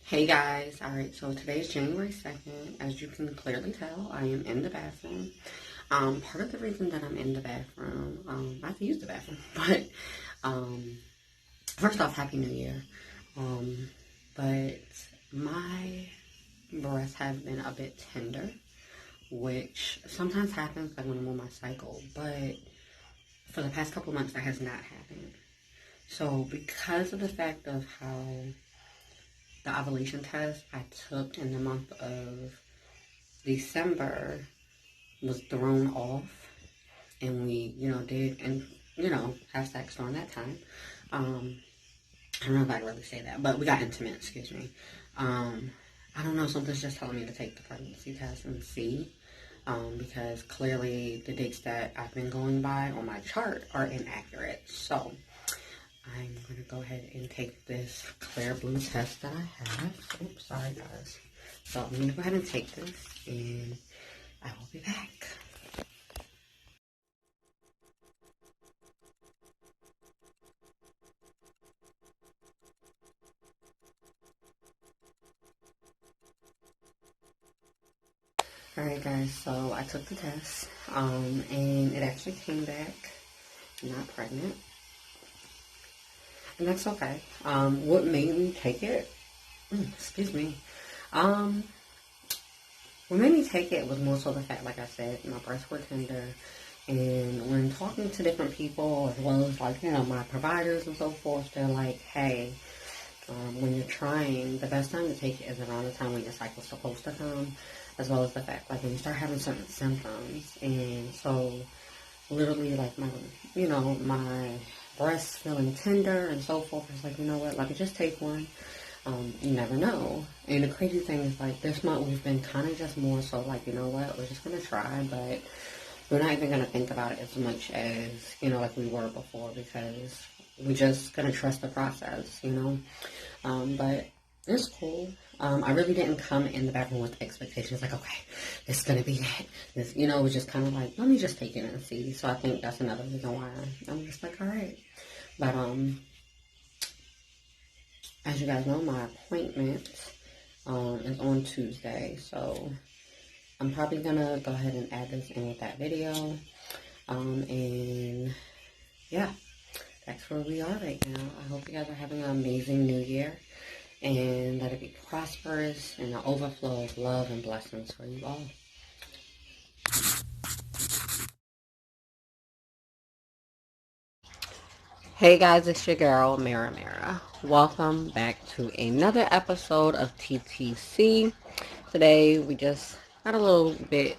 Hey guys, alright, so today is January 2nd. As you can clearly tell, I am in the bathroom. Part of the reason that I'm in the bathroom, I have to use the bathroom, but first off, Happy New Year. But my breasts have been a bit tender, which sometimes happens like when I'm on my cycle, but for the past couple months that has not happened. So because of the fact of how the ovulation test I took in the month of December was thrown off, and we, did, and, have sex during that time. I don't know if I can really say that, but we got intimate, excuse me. I don't know, something's just telling me to take the pregnancy test and see, because clearly the dates that I've been going by on my chart are inaccurate. So I'm going to go ahead and take this clear blue test that I have. Oops, sorry guys. So I'm going to go ahead and take this, and I will be back. Alright guys, so I took the test, and it actually came back not pregnant. And that's okay. What made me take it, excuse me, what made me take it was more so the fact, like I said, my breasts were tender. And when talking to different people, as well as like, my providers and so forth, they're like, hey, when you're trying, the best time to take it is around the time when your cycle's supposed to come, as well as the fact, like, when you start having certain symptoms. And so, literally, like, my breasts feeling tender and so forth, it's like, you know what, let me just take one. You never know. And the crazy thing is, like, this month we've been kind of just more so, like, you know what, we're just going to try, but we're not even going to think about it as much as, like we were before, because we're just going to trust the process, but it's cool. I really didn't come in the bathroom with expectations, like, okay, it's going to be that. This, it was just kind of like, let me just take it and see. So I think that's another reason why I'm just like, all right. But, as you guys know, my appointment, is on Tuesday. So I'm probably going to go ahead and add this in with that video. And yeah, that's where we are right now. I hope you guys are having an amazing new year, and that it be prosperous and an overflow of love and blessings for you all. Hey guys, it's your girl, Mara. Welcome back to another episode of TTC. Today, we just got a little bit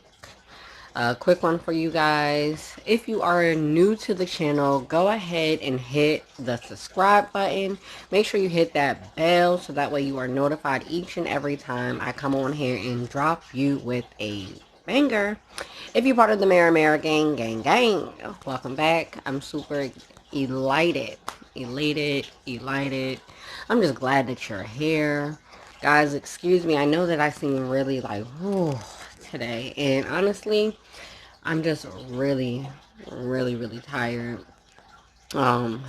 quick one for you guys. If you are new to the channel, go ahead and hit the subscribe button. Make sure you hit that bell so that way you are notified each and every time I come on here and drop you with a banger. If you're part of the Mara gang, welcome back. I'm super elated. I'm just glad that you're here. Guys, excuse me. I know that I seem really like, whew, today. And honestly, I'm just really tired. So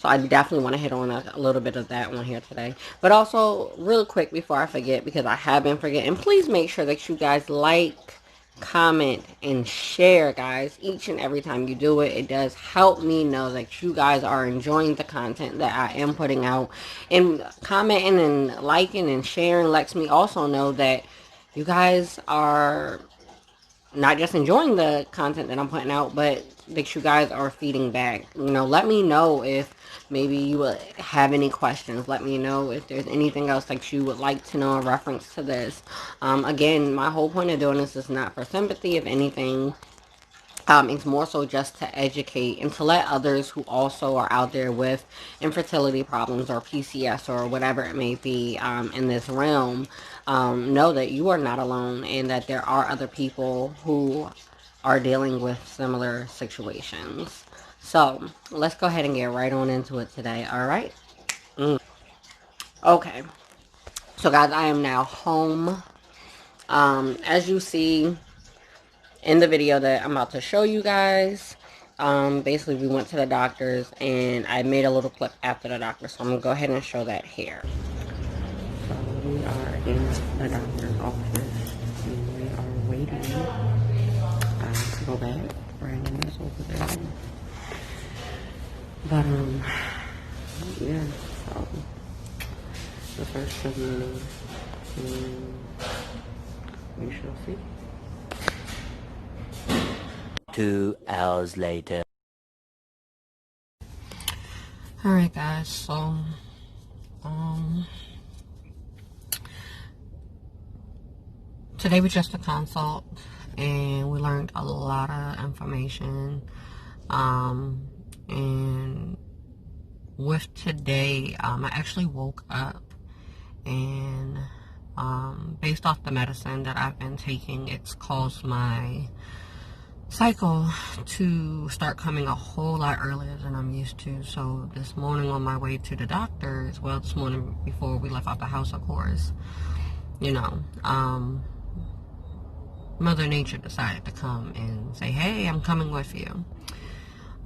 I definitely want to hit on a little bit of that one here today. But also, real quick before I forget, because I have been forgetting, please make sure that you guys like, comment, and share, guys. Each and every time you do it, it does help me know that you guys are enjoying the content that I am putting out. And commenting and liking and sharing lets me also know that you guys are not just enjoying the content that I'm putting out, but that you guys are feeding back. Let me know if maybe you would have any questions. Let me know if there's anything else that you would like to know in reference to this. Again, my whole point of doing this is not for sympathy. If anything, it's more so just to educate and to let others who also are out there with infertility problems or PCOS or whatever it may be in this realm know that you are not alone, and that there are other people who are dealing with similar situations. So let's go ahead and get right on into it today. All right. Okay. So guys, I am now home. As you see in the video that I'm about to show you guys, basically we went to the doctor's, and I made a little clip after the doctor, so I'm gonna go ahead and show that here. So in the doctor's office. And we are waiting to go back. Brandon is over there. But, yeah, so the first 7 minutes, we shall see. 2 hours later. Alright guys, so today was just a consult and we learned a lot of information. And with today, I actually woke up and based off the medicine that I've been taking, it's caused my cycle to start coming a whole lot earlier than I'm used to. So this morning on my way to the doctor's, well, this morning before we left out the house, of course, you know, Mother Nature decided to come and say, hey, I'm coming with you.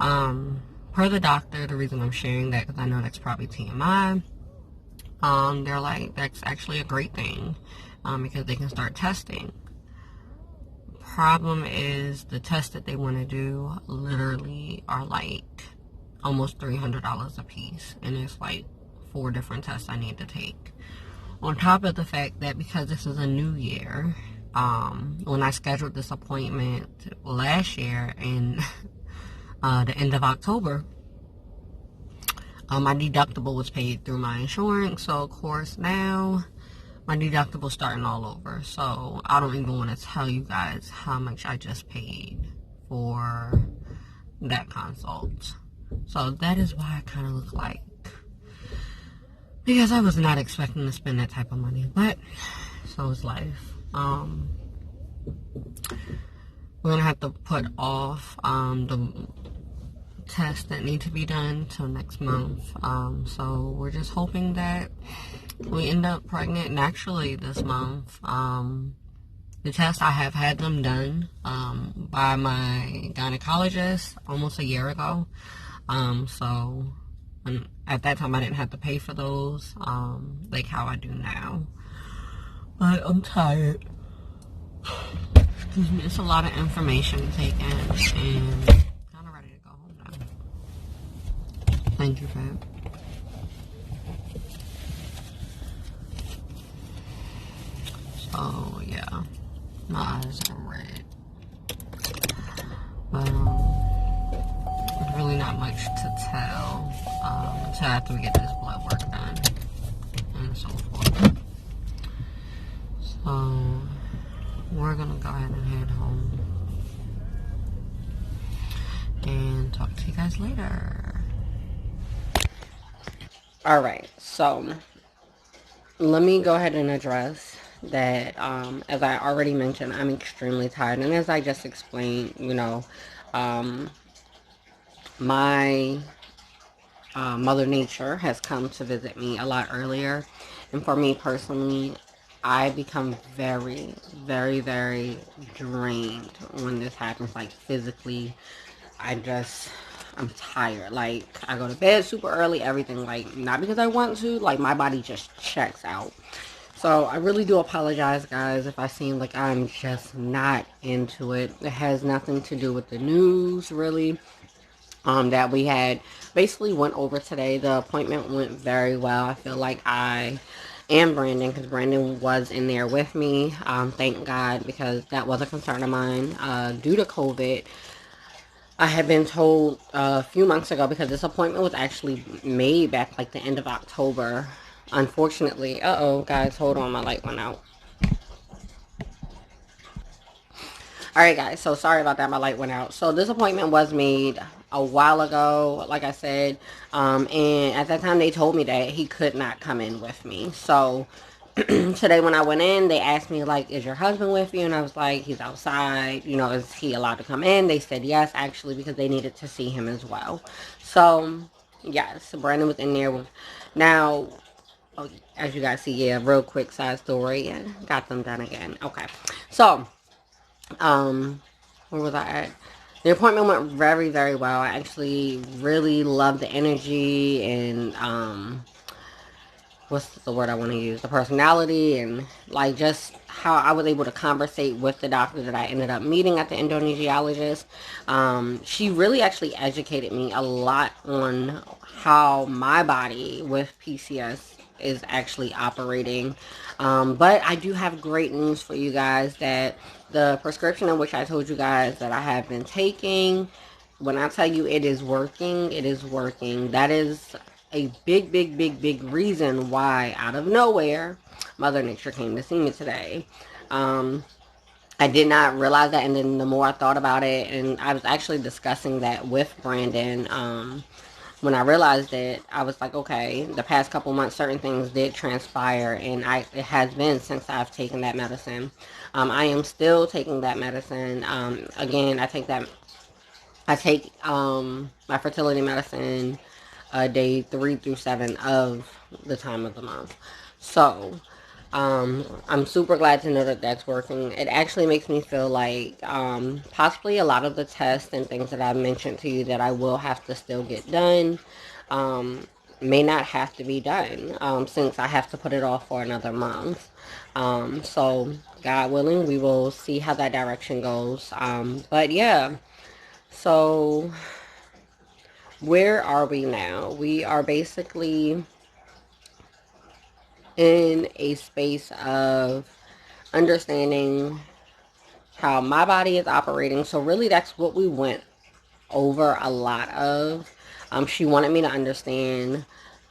Per the doctor, the reason I'm sharing that, because I know that's probably TMI, they're like, that's actually a great thing, because they can start testing. Problem is, the tests that they want to do literally are like almost $300 a piece, and it's like 4 different tests I need to take. On top of the fact that because this is a new year, when I scheduled this appointment last year in the end of October, my deductible was paid through my insurance, so of course now my deductible's starting all over. So I don't even want to tell you guys how much I just paid for that consult. So that is why I kind of look like, because I was not expecting to spend that type of money, but so is life. We're gonna have to put off the tests that need to be done till next month. So we're just hoping that we end up pregnant naturally this month. The tests, I have had them done by my gynecologist almost a year ago. So at that time I didn't have to pay for those like how I do now. But I'm tired. Excuse me, it's a lot of information to take in, and kind of ready to go home now. Thank you, Fab. So yeah, my eyes are red. But there's really not much to tell until after we get this blood work done and so forth. So we're gonna go ahead and head home and talk to you guys later. Alright, so let me go ahead and address that. As I already mentioned, I'm extremely tired, and as I just explained, you know, my Mother Nature has come to visit me a lot earlier, and for me personally, I become very, very, very drained when this happens, like physically. I'm tired. Like, I go to bed super early, everything, like, not because I want to, like, my body just checks out. So, I really do apologize, guys, if I seem like I'm just not into it. It has nothing to do with the news, really, that we had basically went over today. The appointment went very well. I feel like I and Brandon, because Brandon was in there with me, thank God, because that was a concern of mine, due to COVID. I had been told a few months ago, because this appointment was actually made back like the end of October. Unfortunately, guys, hold on, my light went out. Alright guys, so sorry about that, my light went out. So this appointment was made a while ago, like I said, and at that time they told me that he could not come in with me. So today when I went in, they asked me, like, is your husband with you? And I was like, he's outside, you know, is he allowed to come in? They said yes, actually, because they needed to see him as well. So yes, Brandon was in there with, now, oh, as you guys see, yeah, real quick side story, and got them done again. Okay, so where was I at? The appointment went very, very well. I actually really loved the energy, and what's the word I want to use? The personality and like just how I was able to conversate with the doctor that I ended up meeting at the endocrinologist. She really actually educated me a lot on how my body with PCOS is actually operating. But I do have great news for you guys that the prescription in which I told you guys that I have been taking, when I tell you it is working, it is working. That is a big, big, big, big reason why out of nowhere, Mother Nature came to see me today. I did not realize that, and then the more I thought about it, and I was actually discussing that with Brandon, when I realized it, I was like, okay, the past couple months, certain things did transpire, and it has been since I've taken that medicine. I am still taking that medicine. Again, I take my fertility medicine day 3 through 7 of the time of the month. So I'm super glad to know that that's working. It actually makes me feel like possibly a lot of the tests and things that I mentioned to you that I will have to still get done may not have to be done since I have to put it off for another month. So God willing, we will see how that direction goes. But yeah, so where are we now? We are basically in a space of understanding how my body is operating. So really that's what we went over a lot of. She wanted me to understand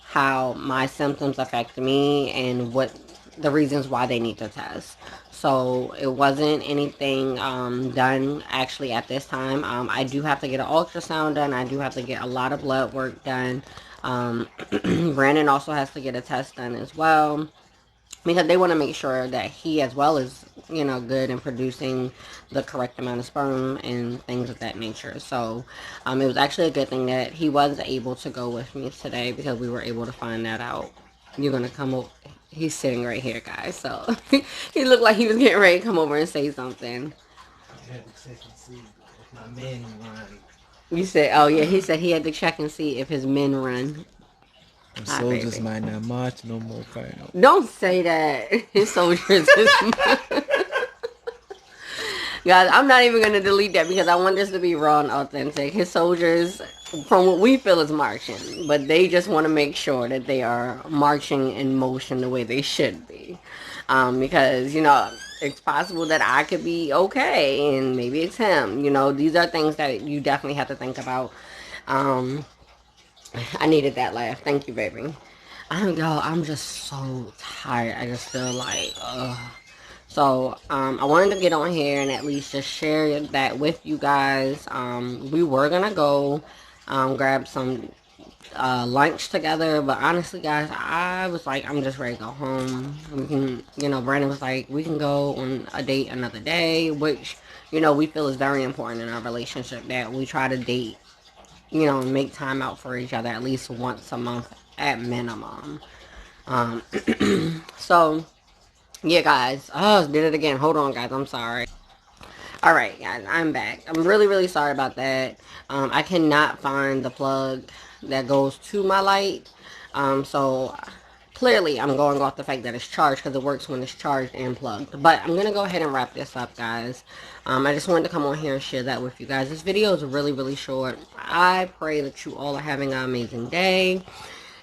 how my symptoms affect me and what the reasons why they need to test. So it wasn't anything done actually at this time. I do have to get an ultrasound done. I do have to get a lot of blood work done. Brandon also has to get a test done as well, because they want to make sure that he as well is, good in producing the correct amount of sperm and things of that nature. So it was actually a good thing that he was able to go with me today, because we were able to find that out. You're going to come over. He's sitting right here, guys. So he looked like he was getting ready to come over and say something. I had to check and see if my men run. You said, oh yeah, he said he had to check and see if his men run. The Hi, soldiers baby. might not march no more, fam. Don't say that. His soldiers is Guys, I'm not even going to delete that because I want this to be raw and authentic. His soldiers, from what we feel, is marching, but they just want to make sure that they are marching in motion the way they should be. Because, it's possible that I could be okay and maybe it's him. These are things that you definitely have to think about. Um, I needed that laugh. Thank you, baby. I'm just so tired. I just feel like, ugh. So, I wanted to get on here and at least just share that with you guys. We were going to go grab some lunch together, but honestly, guys, I was like, I'm just ready to go home. We can, Brandon was like, we can go on a date another day, which, we feel is very important in our relationship, that we try to date, make time out for each other at least once a month at minimum. Um, so yeah, guys. Oh, did it again. Hold on, guys. I'm sorry. All right, guys. I'm back. I'm really, really sorry about that. I cannot find the plug that goes to my light. So clearly I'm going off the fact that it's charged, because it works when it's charged and plugged. But I'm going to go ahead and wrap this up, guys. I just wanted to come on here and share that with you guys. This video is really, really short. I pray that you all are having an amazing day,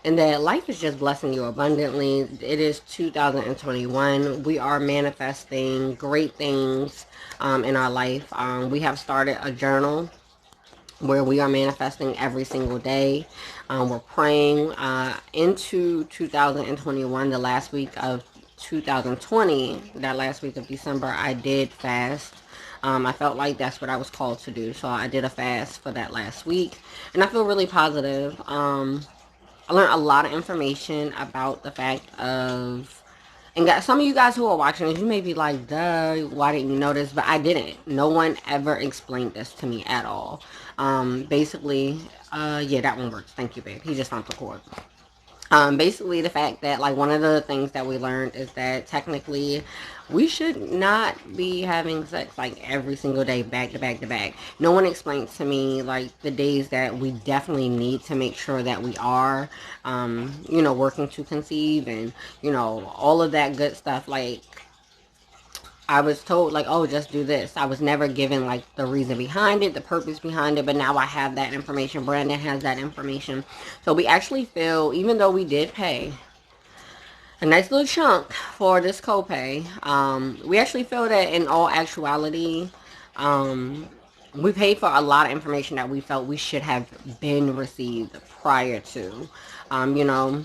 and that life is just blessing you abundantly. It is 2021. We are manifesting great things in our life. We have started a journal where we are manifesting every single day. We're praying into 2021. The last week of 2020, that last week of December, I did fast. I felt like that's what I was called to do. So I did a fast for that last week. And I feel really positive. I learned a lot of information about the fact of, and got some of you guys who are watching this, you may be like, duh, why didn't you know this? But I didn't. No one ever explained this to me at all. Basically, yeah, that one works. Thank you, babe. He just found the cord. Basically, the fact that, like, one of the things that we learned is that technically we should not be having sex like every single day, back to back to back. No one explained to me like the days that we definitely need to make sure that we are, working to conceive, and all of that good stuff. Like, I was told, like, oh, just do this. I was never given like the reason behind it, the purpose behind it, but now I have that information. Brandon has that information. So we actually feel, even though we did pay a nice little chunk for this copay, we actually feel that in all actuality, um, we paid for a lot of information that we felt we should have been received prior to. You know,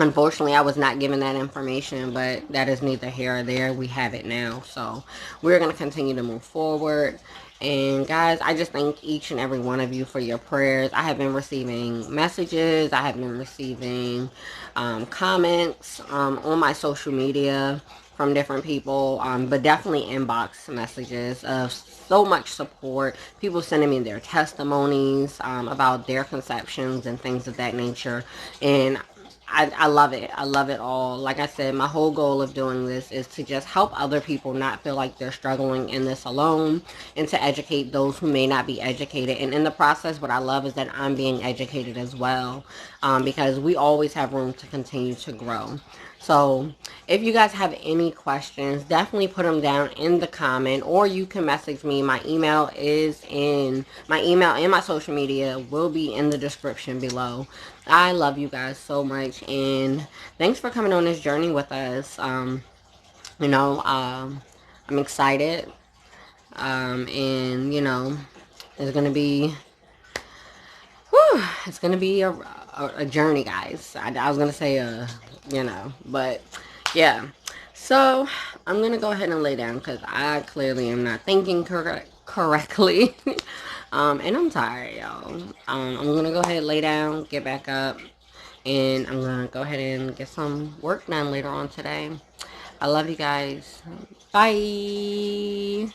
Unfortunately, I was not given that information, but that is neither here or there. We have it now. So we're going to continue to move forward. And guys, I just thank each and every one of you for your prayers. I have been receiving messages. I have been receiving comments on my social media from different people, but definitely inbox messages of so much support. People sending me their testimonies about their conceptions and things of that nature. And I love it. I love it all. Like I said, my whole goal of doing this is to just help other people not feel like they're struggling in this alone, and to educate those who may not be educated. And in the process, what I love is that I'm being educated as well, because we always have room to continue to grow. So if you guys have any questions, definitely put them down in the comment, or you can message me. My email and my social media will be in the description below. I love you guys so much, and thanks for coming on this journey with us. I'm excited, and it's gonna be, it's gonna be a journey, guys. I was gonna say but yeah. So I'm gonna go ahead and lay down because I clearly am not thinking correctly. And I'm tired, y'all. I'm gonna go ahead and lay down, get back up, and I'm gonna go ahead and get some work done later on today. I love you guys. Bye.